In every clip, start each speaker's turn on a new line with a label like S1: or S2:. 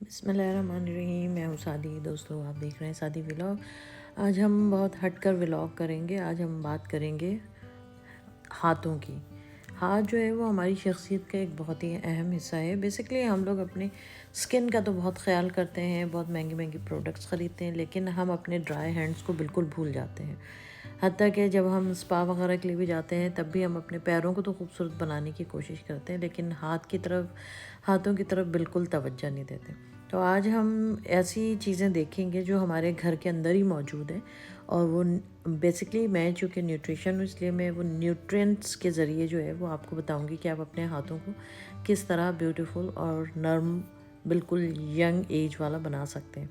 S1: बिस्मिल्लाहिर्रहमानिर्रहीम। मैं हूँ सादी। दोस्तों, आप देख रहे हैं सादी व्लॉग। आज हम बहुत हटकर व्लॉग करेंगे। आज हम बात करेंगे हाथों की। हाथ जो है वो हमारी शख्सियत का एक बहुत ही अहम हिस्सा है। बेसिकली हम लोग अपने स्किन का तो बहुत ख्याल करते हैं, बहुत महंगी महंगी प्रोडक्ट्स ख़रीदते हैं, लेकिन हम अपने ड्राई हैंड्स को बिल्कुल भूल जाते हैं। हत्ता कि जब हम स्पा वगैरह के लिए भी जाते हैं तब भी हम अपने पैरों को तो खूबसूरत बनाने की कोशिश करते हैं, लेकिन हाथों की तरफ बिल्कुल तवज्जो नहीं देते। तो आज हम ऐसी चीज़ें देखेंगे जो हमारे घर के अंदर ही मौजूद है, और वो बेसिकली मैं चूँकि न्यूट्रिशन हूँ, इसलिए मैं वो न्यूट्रिएंट्स के ज़रिए जो है वो आपको बताऊँगी कि आप अपने हाथों को किस तरह ब्यूटीफुल और नर्म, बिल्कुल यंग एज वाला बना सकते हैं।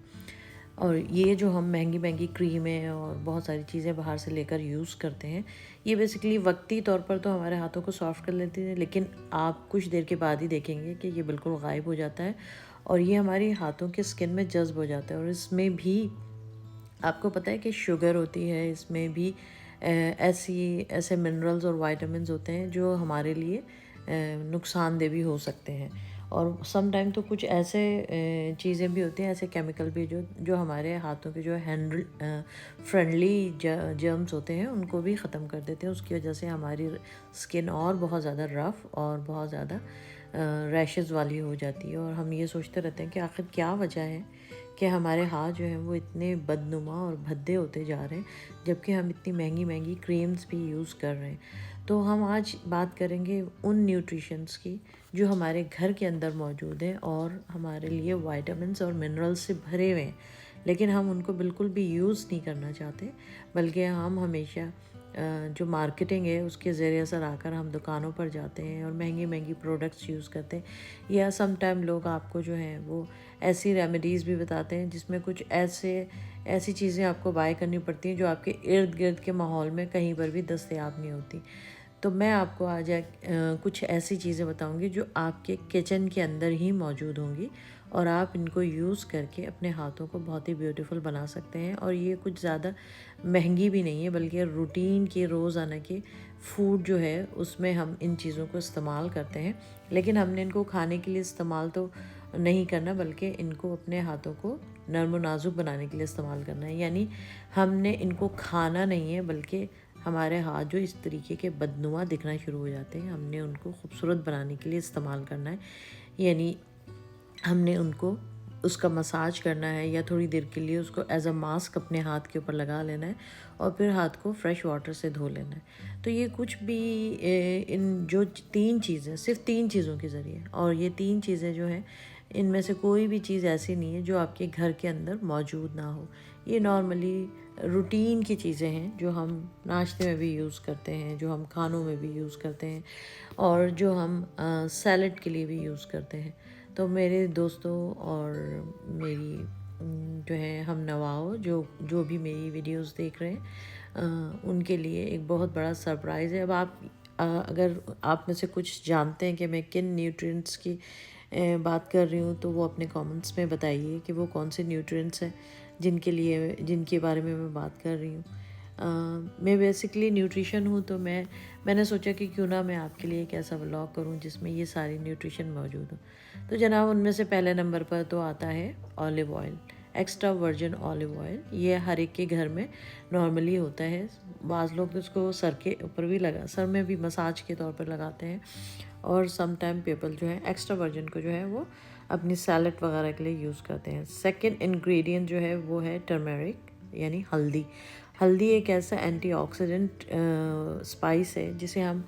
S1: और ये जो हम महंगी महंगी क्रीमें और बहुत सारी चीज़ें बाहर से लेकर यूज़ करते हैं, ये बेसिकली वक्ती तौर पर तो हमारे हाथों को सॉफ्ट कर लेती है, लेकिन आप कुछ देर के बाद ही देखेंगे कि ये बिल्कुल गायब हो जाता है और ये हमारी हाथों के स्किन में जज्ब हो जाता है। और इसमें भी आपको पता है कि शुगर होती है, इसमें भी ऐसे मिनरल्स और वाइटामिन होते हैं जो हमारे लिए नुकसानदेह भी हो सकते हैं। और सम टाइम तो कुछ ऐसे चीज़ें भी होती हैं, ऐसे केमिकल भी जो जो हमारे हाथों के जो हैंड फ्रेंडली जर्म्स होते हैं उनको भी ख़त्म कर देते हैं। उसकी वजह से हमारी स्किन और बहुत ज़्यादा रफ़ और बहुत ज़्यादा रैशेज़ वाली हो जाती है। और हम ये सोचते रहते हैं कि आखिर क्या वजह है कि हमारे हाथ जो हैं वो इतने बदनुमा और भद्दे होते जा रहे हैं, जबकि हम इतनी महंगी महंगी क्रीम्स भी यूज़ कर रहे हैं। तो हम आज बात करेंगे उन न्यूट्रिशंस की जो हमारे घर के अंदर मौजूद हैं और हमारे लिए विटामिन्स और मिनरल्स से भरे हुए हैं, लेकिन हम उनको बिल्कुल भी यूज़ नहीं करना चाहते, बल्कि हम हमेशा जो मार्केटिंग है उसके ज़रिए असर आकर हम दुकानों पर जाते हैं और महंगी महंगी प्रोडक्ट्स यूज़ करते हैं। या सम टाइम लोग आपको जो है वो ऐसी रेमेडीज़ भी बताते हैं जिसमें कुछ ऐसी चीज़ें आपको बाय करनी पड़ती हैं जो आपके इर्द गिर्द के माहौल में कहीं पर भी दस्तयाब नहीं होती। तो मैं आपको आज कुछ ऐसी चीज़ें बताऊंगी जो आपके किचन के अंदर ही मौजूद होंगी, और आप इनको यूज़ करके अपने हाथों को बहुत ही ब्यूटीफुल बना सकते हैं। और ये कुछ ज़्यादा महंगी भी नहीं है, बल्कि रूटीन के रोज़ाना के फूड जो है उसमें हम इन चीज़ों को इस्तेमाल करते हैं। लेकिन हमने इनको खाने के लिए इस्तेमाल तो नहीं करना, बल्कि इनको अपने हाथों को नर्म नाजुक बनाने के लिए इस्तेमाल करना है। यानी हमने इनको खाना नहीं है, बल्कि हमारे हाथ जो इस तरीके के बदनुमा दिखना शुरू हो जाते हैं, हमने उनको खूबसूरत बनाने के लिए इस्तेमाल करना है। यानी हमने उनको उसका मसाज करना है, या थोड़ी देर के लिए उसको एज अ मास्क अपने हाथ के ऊपर लगा लेना है और फिर हाथ को फ्रेश वाटर से धो लेना है। तो ये कुछ भी इन जो 3 चीज़ें, सिर्फ 3 चीज़ों के ज़रिए, और ये 3 चीज़ें जो हैं इनमें से कोई भी चीज़ ऐसी नहीं है जो आपके घर के अंदर मौजूद ना हो। ये नॉर्मली रूटीन की चीज़ें हैं जो हम नाश्ते में भी यूज़ करते हैं, जो हम खानों में भी यूज़ करते हैं, और जो हम सैलड के लिए भी यूज़ करते हैं। तो मेरे दोस्तों और मेरी जो है हम नवाओं जो जो भी मेरी वीडियोस देख रहे हैं, उनके लिए एक बहुत बड़ा सरप्राइज़ है। अब आप अगर आप में से कुछ जानते हैं कि मैं किन न्यूट्रिएंट्स की बात कर रही हूँ, तो वो अपने कमेंट्स में बताइए कि वो कौन से न्यूट्रिएंट्स हैं जिनके बारे में मैं बात कर रही हूँ। मैं बेसिकली न्यूट्रिशन हूँ, तो मैंने सोचा कि क्यों ना मैं आपके लिए एक ऐसा व्लॉग करूँ जिसमें ये सारी न्यूट्रिशन मौजूद हो। तो जनाब, उनमें से पहले नंबर पर तो आता है olive oil, extra virgin olive oil. ये हर एक के घर में नॉर्मली होता है। बाज़ लोग तो इसको सर में भी मसाज के तौर पर लगाते हैं, और सम टाइम पीपल जो है एक्स्ट्रा वर्जिन को जो है वो अपनी सैलड वगैरह के लिए यूज़ करते हैं। सेकंड इंग्रेडिएंट जो है वो है टर्मेरिक, यानी हल्दी। हल्दी एक ऐसा एंटीऑक्सीडेंट स्पाइस है जिसे हम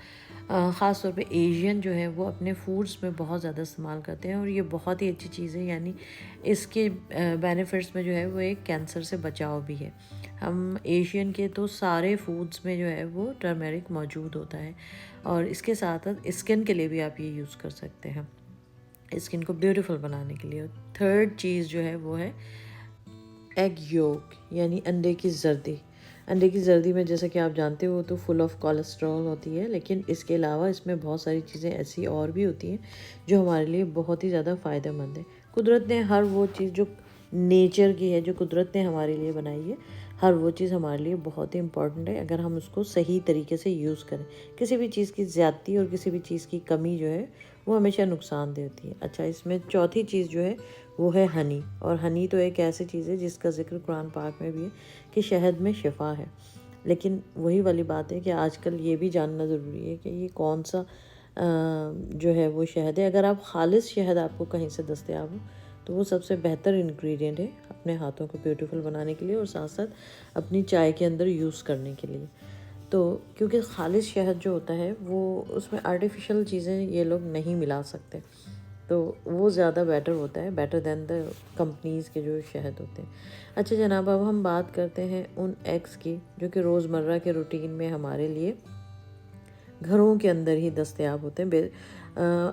S1: ख़ास तौर पे एशियन जो है वो अपने फूड्स में बहुत ज़्यादा इस्तेमाल करते हैं, और ये बहुत ही अच्छी चीज़ है। यानी इसके बेनिफिट्स में जो है वो एक कैंसर से बचाव भी है। हम एशियन के तो सारे फूड्स में जो है वो टर्मेरिक मौजूद होता है, और इसके साथ साथ स्किन के लिए भी आप ये यूज़ कर सकते हैं, स्किन को ब्यूटीफुल बनाने के लिए। थर्ड चीज़ जो है वो है एग योक, यानी अंडे की जर्दी। अंडे की जर्दी में, जैसा कि आप जानते हो, तो फुल ऑफ कोलेस्ट्रॉल होती है, लेकिन इसके अलावा इसमें बहुत सारी चीज़ें ऐसी और भी होती हैं जो हमारे लिए बहुत ही ज़्यादा फ़ायदेमंद है। कुदरत ने हर वो चीज़ जो नेचर की है, जो कुदरत ने हमारे लिए बनाई है, हर वो चीज़ हमारे लिए बहुत ही इम्पॉर्टेंट है अगर हम उसको सही तरीके से यूज़ करें। किसी भी चीज़ की ज़्यादती और किसी भी चीज़ की कमी जो है वो हमेशा नुकसान देती है। अच्छा, इसमें चौथी चीज़ जो है वो है हनी। और हनी तो एक ऐसी चीज़ है जिसका ज़िक्र कुरान पाक में भी है कि शहद में शिफा है। लेकिन वही वाली बात है कि आजकल ये भी जानना ज़रूरी है कि ये कौन सा जो है वो शहद है। अगर आप खालिस शहद आपको कहीं से दस्तयाब हो तो वो सबसे बेहतर इंग्रेडिएंट है अपने हाथों को ब्यूटीफुल बनाने के लिए और साथ साथ अपनी चाय के अंदर यूज़ करने के लिए। तो क्योंकि खालिस शहद जो होता है वो उसमें आर्टिफिशियल चीज़ें ये लोग नहीं मिला सकते, तो वो ज़्यादा बेटर होता है, बेटर दैन द कंपनीज़ के जो शहद होते हैं। अच्छा जनाब, अब हम बात करते हैं उन एग्स की जो कि रोज़मर्रा के रूटीन में हमारे लिए घरों के अंदर ही दस्तयाब होते हैं।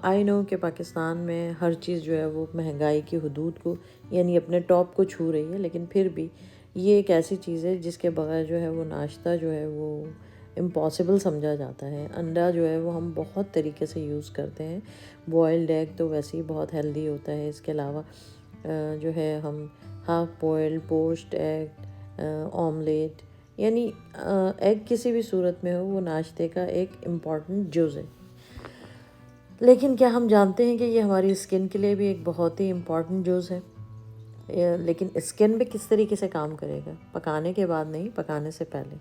S1: आई नो कि पाकिस्तान में हर चीज़ जो है वो महंगाई की हदूद को यानी अपने टॉप को छू रही है, लेकिन फिर भी ये एक ऐसी चीज़ है जिसके बगैर जो है वो नाश्ता जो है वो इम्पॉसिबल समझा जाता है। अंडा जो है वो हम बहुत तरीके से यूज़ करते हैं। बॉयल्ड एग तो वैसे ही बहुत हेल्दी होता है। इसके अलावा जो है हम half boiled, poached egg, omelette, यानी एग किसी भी सूरत में हो वो नाश्ते का एक इम्पॉर्टेंट जुज़ है। लेकिन क्या हम जानते हैं कि ये हमारी स्किन के लिए भी एक बहुत ही इम्पॉर्टेंट जुज़ है। लेकिन स्किन में किस तरीके से काम करेगा, पकाने के बाद नहीं, पकाने से पहले।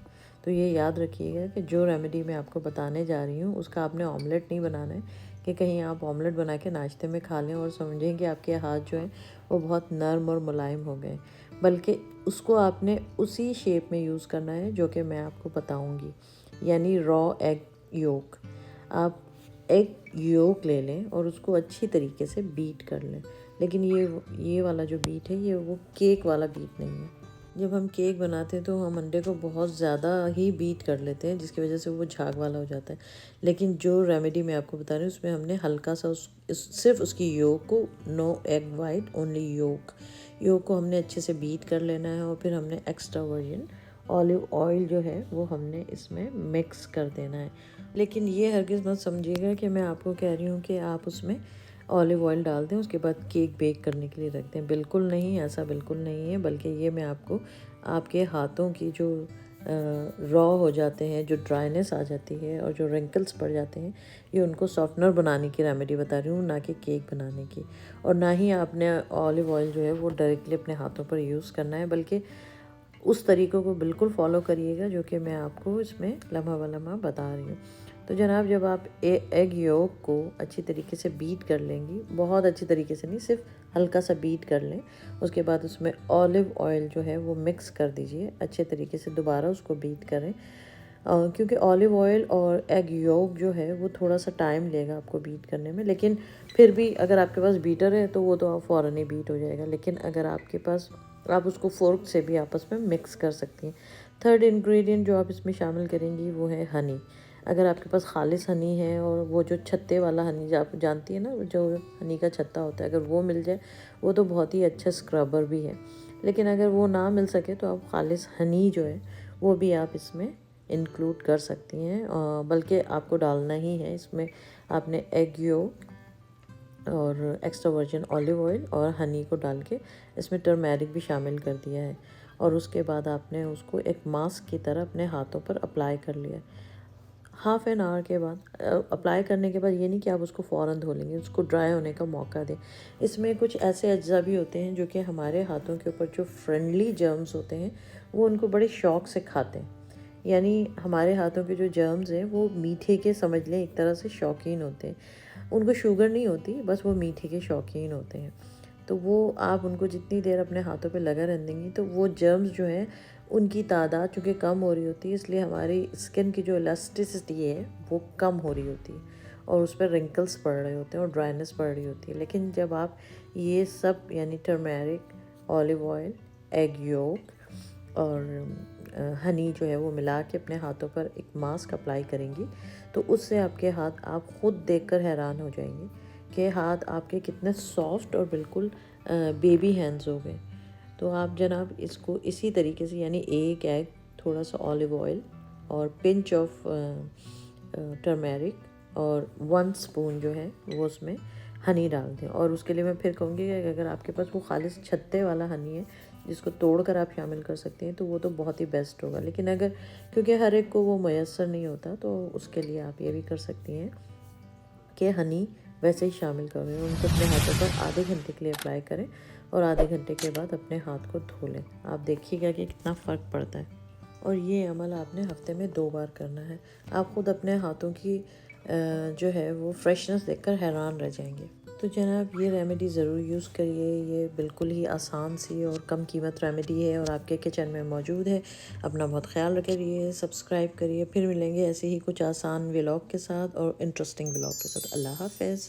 S1: तो ये याद रखिएगा कि जो रेमेडी मैं आपको बताने जा रही हूँ उसका आपने ऑमलेट नहीं बनाना है कि कहीं आप ऑमलेट बना के नाश्ते में खा लें और समझें कि आपके हाथ जो हैं वो बहुत नरम और मुलायम हो गए, बल्कि उसको आपने उसी शेप में यूज़ करना है जो कि मैं आपको बताऊँगी, यानी रॉ एग योक। आप एग योक ले लें और उसको अच्छी तरीके से बीट कर लें। लेकिन ये वाला जो बीट है ये वो केक वाला बीट नहीं है। जब हम केक बनाते हैं तो हम अंडे को बहुत ज़्यादा ही बीट कर लेते हैं जिसकी वजह से वो झाग वाला हो जाता है। लेकिन जो रेमेडी मैं आपको बता रही हूँ उसमें हमने हल्का सा सिर्फ उसकी योक को, नो एग वाइट, ओनली योक को हमने अच्छे से बीट कर लेना है और फिर हमने एक्स्ट्रा वर्जिन ऑलिव ऑयल जो है वो हमने इसमें मिक्स कर देना है। लेकिन ये हरगिज़ मत समझिएगा कि मैं आपको कह रही हूँ कि आप उसमें ऑलिव ऑयल डाल दें उसके बाद केक बेक करने के लिए रख दें। बिल्कुल नहीं, ऐसा बिल्कुल नहीं है, बल्कि ये मैं आपको आपके हाथों की जो रॉ हो जाते हैं, जो ड्राइनेस आ जाती है और जो रिंकल्स पड़ जाते हैं, ये उनको सॉफ्टनर बनाने की रेमेडी बता रही हूँ, ना कि केक बनाने की। और ना ही आपने ऑलिव ऑयल जो है वो डायरेक्टली अपने हाथों पर यूज़ करना है, बल्कि उस तरीक़ों को बिल्कुल फॉलो करिएगा जो कि मैं आपको इसमें लम्हा व लम्हा बता रही हूँ। तो जनाब, जब आप एग योक को अच्छी तरीके से बीट कर लेंगी, बहुत अच्छी तरीके से नहीं, सिर्फ हल्का सा बीट कर लें, उसके बाद उसमें ऑलिव ऑयल जो है वो मिक्स कर दीजिए अच्छे तरीके से, दोबारा उसको बीट करें। क्योंकि ऑलिव ऑयल और एग योक जो है वो थोड़ा सा टाइम लेगा आपको बीट करने में, लेकिन फिर भी अगर आपके पास बीटर है तो वो तो आप फ़ौरन ही बीट हो जाएगा। लेकिन अगर आपके पास, आप उसको फोर्क से भी आपस में मिक्स कर सकती हैं। थर्ड इंग्रेडिएंट जो आप इसमें शामिल करेंगी वो है हनी। अगर आपके पास खालिस हनी है और वो जो छत्ते वाला हनी आप जानती है ना, जो हनी का छत्ता होता है, अगर वो मिल जाए वो तो बहुत ही अच्छा स्क्रबर भी है। लेकिन अगर वो ना मिल सके तो आप खालिस हनी जो है वो भी आप इसमें इंक्लूड कर सकती हैं, बल्कि आपको डालना ही है इसमें। आपने एग योक और एक्स्ट्रा वर्जिन ऑलिव ऑयल और हनी को डाल के इसमें टर्मेरिक भी शामिल कर दिया है, और उसके बाद आपने उसको एक मास्क की तरह अपने हाथों पर अप्लाई कर लिया। हाफ़ एन आवर के बाद अप्लाई करने के बाद ये नहीं कि आप उसको फ़ौरन धो लेंगे, उसको ड्राई होने का मौका दें। इसमें कुछ ऐसे अज्जा भी होते हैं जो कि हमारे हाथों के ऊपर जो फ्रेंडली जर्म्स होते हैं वो उनको बड़े शौक़ से खाते हैं। यानी हमारे हाथों के जो जर्म्स हैं वो मीठे के, समझ लें, एक तरह से शौकीन होते हैं। उनको शुगर नहीं होती, बस वो मीठे के शौकीन होते हैं। तो वो आप उनको जितनी देर अपने हाथों पे लगा रहने देंगी तो वो जर्म्स जो हैं उनकी तादाद चूँकि कम हो रही होती है, इसलिए हमारी स्किन की जो इलास्टिसिटी है वो कम हो रही होती है और उस पर रिंकल्स पड़ रहे होते हैं और ड्राइनेस पड़ रही होती है। लेकिन जब आप ये सब यानी turmeric, olive oil, egg yolk और हनी जो है वो मिला के अपने हाथों पर एक मास्क अप्लाई करेंगी तो उससे आपके हाथ, आप ख़ुद देखकर हैरान हो जाएंगे कि हाथ आपके कितने सॉफ्ट और बिल्कुल बेबी हैंड्स हो गए। तो आप जनाब इसको इसी तरीके से, यानी एक एग, थोड़ा सा ऑलिव ऑयल और पिंच ऑफ टर्मेरिक और 1 स्पून जो है वो उसमें हनी डाल दें। और उसके लिए मैं फिर कहूँगी कि अगर आपके पास वो खालिस छत्ते वाला हनी है जिसको तोड़कर आप शामिल कर सकते हैं तो वो तो बहुत ही बेस्ट होगा। लेकिन अगर, क्योंकि हर एक को वो मैसर नहीं होता, तो उसके लिए आप ये भी कर सकती हैं कि हनी वैसे ही शामिल करें। उनको अपने हाथों पर आधे घंटे के लिए अप्लाई करें और आधे घंटे के बाद अपने हाथ को धो लें। आप देखिएगा कि कितना फ़र्क पड़ता है। और ये अमल आपने हफ्ते में 2 बार करना है। आप ख़ुद अपने हाथों की जो है वो फ्रेशनेस देखकर हैरान रह जाएंगे। तो जनाब, ये रेमेडी ज़रूर यूज़ करिए। ये बिल्कुल ही आसान सी और कम कीमत रेमेडी है और आपके किचन में मौजूद है। अपना बहुत ख्याल रखिए, सब्सक्राइब करिए। फिर मिलेंगे ऐसे ही कुछ आसान व्लॉग के साथ और इंटरेस्टिंग व्लॉग के साथ। अल्लाह हाफ़िज़।